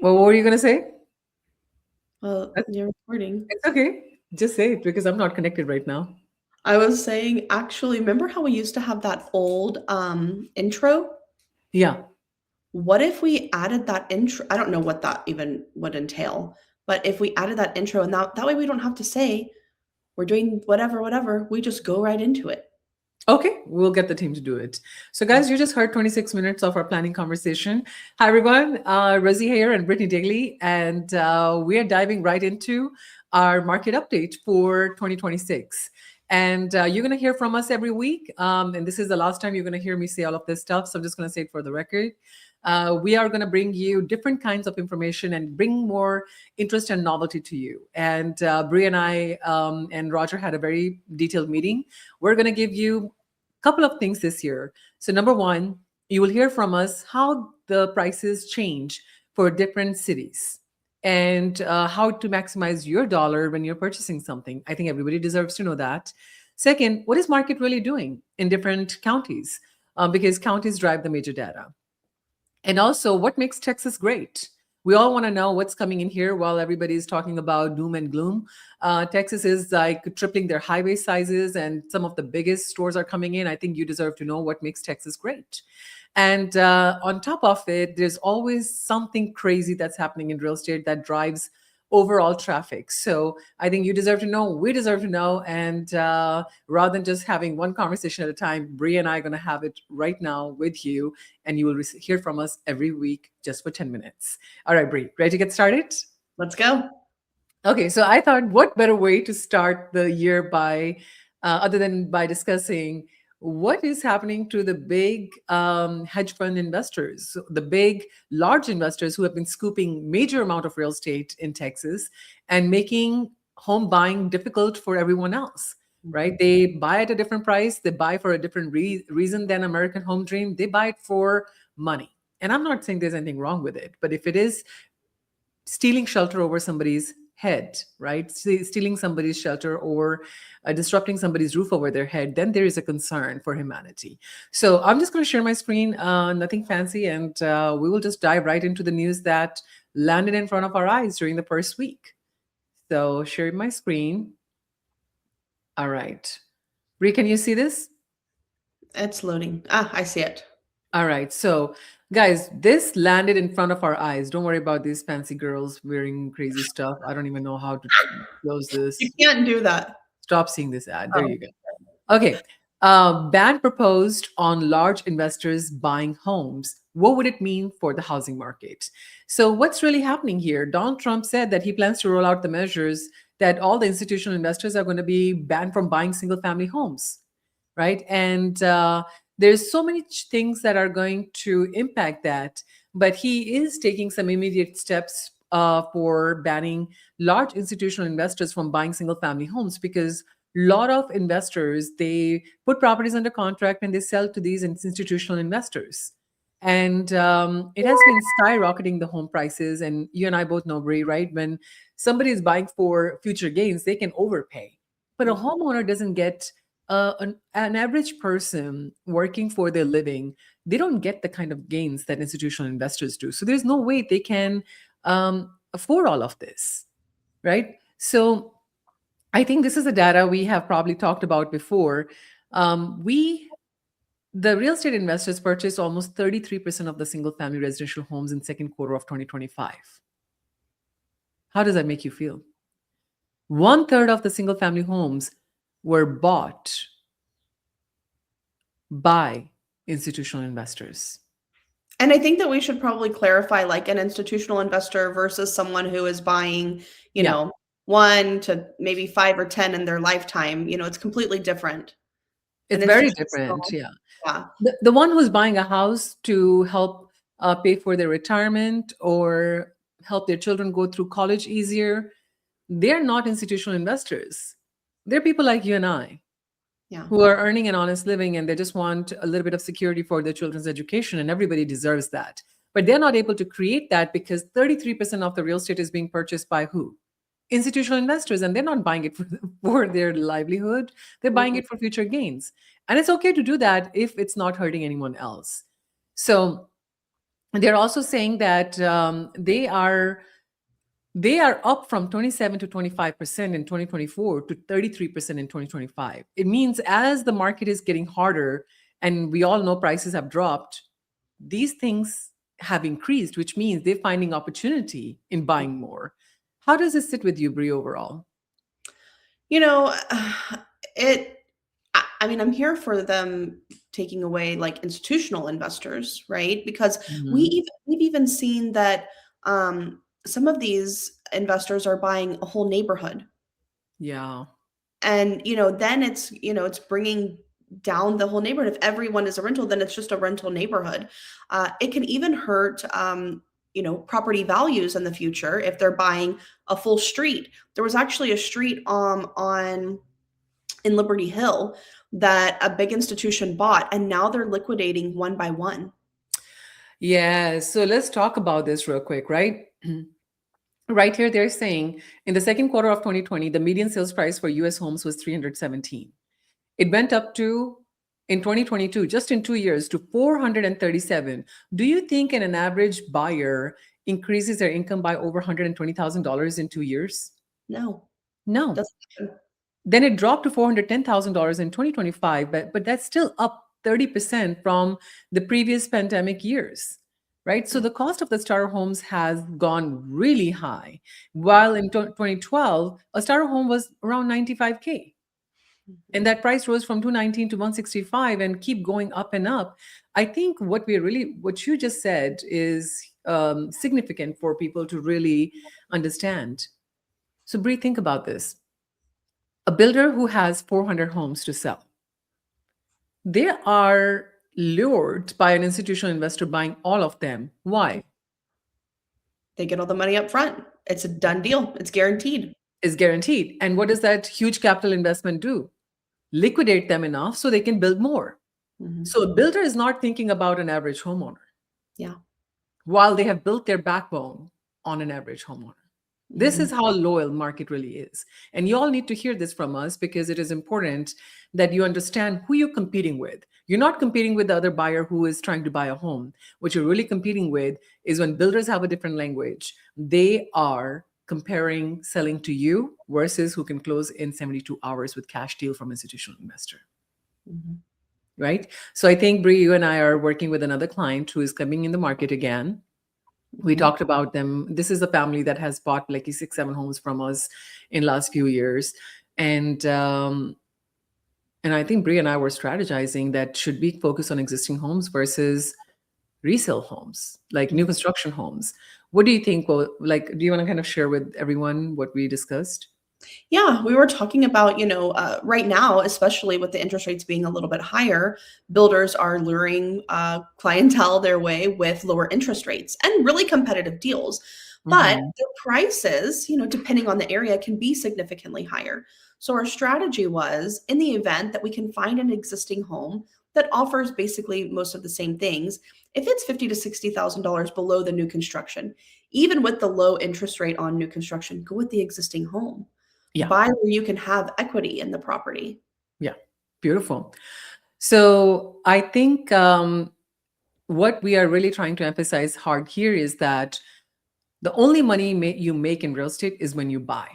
Well, what were you going to say? Well, That's- you're recording. It's okay. Just say it because I'm not connected right now. I was saying, actually, remember how we used to have that old intro? Yeah. What if we added that intro? I don't know what that even would entail, but if we added that intro and that way we don't have to say we're doing whatever, whatever. We just go right into it. Okay, we'll get the team to do it. So, guys, you just heard 26 minutes of our planning conversation. Hi, everyone. Rosie here and Brittany Daly, and we are diving right into our market update for 2026. And you're going to hear from us every week. And this is the last time you're going to hear me say all of this stuff. So I'm just going to say it for the record. We are going to bring you different kinds of information and bring more interest and novelty to you. And Brie and I and Roger had a very detailed meeting. We're going to give you a couple of things this year. So, number one, you will hear from us how the prices change for different cities and how to maximize your dollar when you're purchasing something. I think everybody deserves to know that. Second, what is market really doing in different counties? Because counties drive the major data. And also, what makes Texas great? We all want to know what's coming in here while everybody's talking about doom and gloom. Texas is like tripling their highway sizes, and some of the biggest stores are coming in. I think you deserve to know what makes Texas great. And on top of it, there's always something crazy that's happening in real estate that drives overall traffic. So I think you deserve to know, we deserve to know. And rather than just having one conversation at a time, Brie and I are going to have it right now with you, and you will hear from us every week just for 10 minutes. All right, Brie, ready to get started? Let's go. Okay, so I thought, what better way to start the year by, other than by discussing what is happening to the big hedge fund investors, so the big, large investors who have been scooping major amount of real estate in Texas and making home buying difficult for everyone else, right? They buy at a different price, they buy for a different reason than American Home Dream. They buy it for money. And I'm not saying there's anything wrong with it, but if it is stealing shelter over somebody's head, right? Stealing somebody's shelter or disrupting somebody's roof over their head, then there is a concern for humanity. So I'm just going to share my screen, nothing fancy, and we will just dive right into the news that landed in front of our eyes during the first week. So share my screen. All right. Brie, can you see this? It's loading. Ah, I see it. All right. So, guys, this landed in front of our eyes. Don't worry about these fancy girls wearing crazy stuff. I don't even know how to close You this. can't do that. Stop seeing this ad. There Oh. you go. Okay. Ban proposed on large investors buying homes. What would it mean for the housing market? So, what's really happening here? Donald Trump said that he plans to roll out the measures that all the institutional investors are going to be banned from buying single family homes, right? And there's so many things that are going to impact that, but he is taking some immediate steps for banning large institutional investors from buying single family homes because a lot of investors, they put properties under contract and they sell to these institutional investors, and it has been skyrocketing the home prices. And you and I both know, Brie, right? When somebody is buying for future gains, they can overpay, but a homeowner doesn't get, an average person working for their living, they don't get the kind of gains that institutional investors do. So there's no way they can afford all of this, right? So I think this is the data we have probably talked about before. The real estate investors purchased almost 33% of the single family residential homes in second quarter of 2025. How does that make you feel? One third of the single family homes were bought by institutional investors. And I think that we should probably clarify like an institutional investor versus someone who is buying, you Yeah, know, one to maybe five or 10 in their lifetime. It's completely different. An it's very different. institutional, Yeah. yeah. The one who's buying a house to help pay for their retirement or help their children go through college easier, they're not institutional investors. They're people like you and I Yeah. who are earning an honest living and they just want a little bit of security for their children's education, and everybody deserves that. But they're not able to create that because 33% of the real estate is being purchased by who? Institutional investors, and they're not buying it for, for their livelihood. They're buying Mhm. it for future gains. And it's okay to do that if it's not hurting anyone else. So They're also saying that they are up from 27 to 25% in 2024 to 33% in 2025. It means as the market is getting harder, and we all know prices have dropped, these things have increased, which means they're finding opportunity in buying more. How does this sit with you, Brie, overall? You know, it I mean, I'm here for them taking away like institutional investors, right? Because Mhm. we've even seen that some of these investors are buying a whole neighborhood, Yeah. and then it's bringing down the whole neighborhood. If everyone is a rental, then it's just a rental neighborhood. It can even hurt property values in the future if they're buying a full street. There was actually a street on in Liberty Hill that a big institution bought, and now they're liquidating one by one. Yeah. So let's talk about this real quick, right? Right here, they're saying in the second quarter of 2020, the median sales price for US homes was 317. It went up to, in 2022, just in 2 years, to 437. Do you think an average buyer increases their income by over $120,000 in 2 years? No, No. doesn't happen. Then it dropped to $410,000 in 2025, but that's still up 30% from the previous pandemic years, right? So Yeah. the cost of the starter homes has gone really high. While in 2012, a starter home was around 95K. And Mhm. that price rose from 219 to 165 and keep going up and up. I think what you just said is significant for people to really understand. So, Bree, think about this. A builder who has 400 homes to sell, they are lured by an institutional investor buying all of them. Why? They get all the money up front. It's a done deal. It's guaranteed. Is guaranteed. And what does that huge capital investment do? Liquidate them enough so they can build more. Hmm. So a builder is not thinking about an average homeowner Yeah. while they have built their backbone on an average homeowner. This Hmm. is how loyal market really is. And you all need to hear this from us because it is important that you understand who you're competing with. You're not competing with the other buyer who is trying to buy a home. What you're really competing with is when builders have a different language, they are comparing selling to you versus who can close in 72 hours with cash deal from institutional investor, Hmm. right? So I think Bree, you and I are working with another client who is coming in the market again. We Hmm. talked about them. This is a family that has bought like 6 7 homes from us in last few years. And um and I think Brie and I were strategizing that should we focus on existing homes versus resale homes, like new construction homes. What do you think? Well, like, do you want to kind of share with everyone what we discussed? Yeah, we were talking about, right now, especially with the interest rates being a little bit higher, builders are luring clientele their way with lower interest rates and really competitive deals. But Hmm. the prices, depending on the area, can be significantly higher. So our strategy was in the event that we can find an existing home that offers basically most of the same things, if it's 50 to $60,000 below the new construction, even with the low interest rate on new construction, go with the existing home. Yeah, Buy where you can have equity in the property. yeah, beautiful. So I think what we are really trying to emphasize hard here is that the only money you make in real estate is when you buy.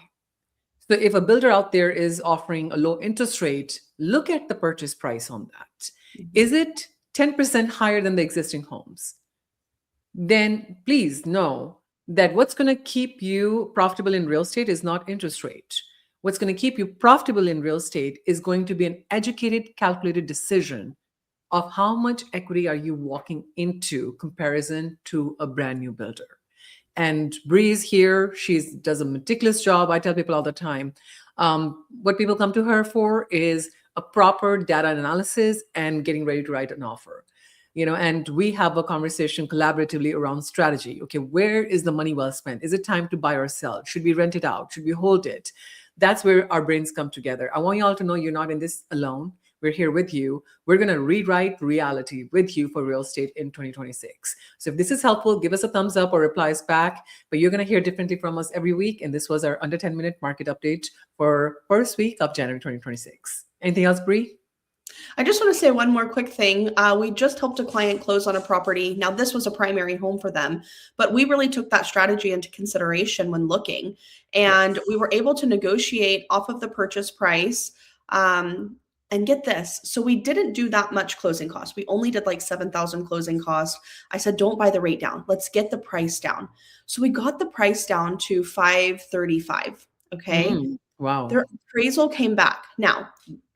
So if a builder out there is offering a low interest rate, look at the purchase price on that. Mhm, Is it 10% higher than the existing homes? Then please know that what's going to keep you profitable in real estate is not interest rate. What's going to keep you profitable in real estate is going to be an educated, calculated decision of how much equity are you walking into comparison to a brand new builder. And Bree's here. She does a meticulous job. I tell people all the time. What people come to her for is a proper data analysis and getting ready to write an offer. And we have a conversation collaboratively around strategy. Okay, where is the money well spent? Is it time to buy or sell? Should we rent it out? Should we hold it? That's where our brains come together. I want you all to know you're not in this alone. We're here with you. We're going to rewrite reality with you for real estate in 2026. So if this is helpful, give us a thumbs up or reply us back. But you're going to hear differently from us every week. And this was our under 10-minute market update for first week of January 2026. Anything else, Bree? I just want to say one more quick thing. We just helped a client close on a property. Now, this was a primary home for them, but we really took that strategy into consideration when looking. And Yes. we were able to negotiate off of the purchase price. And get this. So we didn't do that much closing costs. We only did like 7,000 closing costs. I said, don't buy the rate down. Let's get the price down. So we got the price down to 535. Okay. Wow. Their appraisal came back. Now,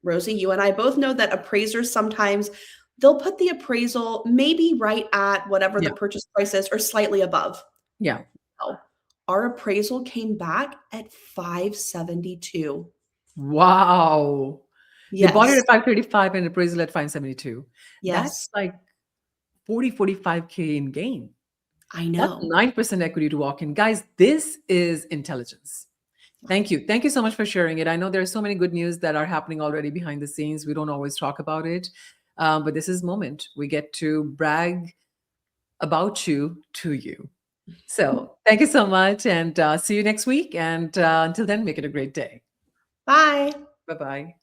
Rosie, you and I both know that appraisers sometimes they'll put the appraisal maybe right at whatever the Yeah. purchase price is or slightly above. Yeah. No, our appraisal came back at 572. Wow. They bought it Yes. at 535 and appraisal at 572. That's Yes. like 45K in gain. I That's know. 9% equity to walk in. Guys, this is intelligence. Thank you. Thank you so much for sharing it. I know there are so many good news that are happening already behind the scenes. We don't always talk about it. But this is moment. We get to brag about you to you. So thank you so much. And see you next week. And until then, make it a great day. Bye. Bye bye.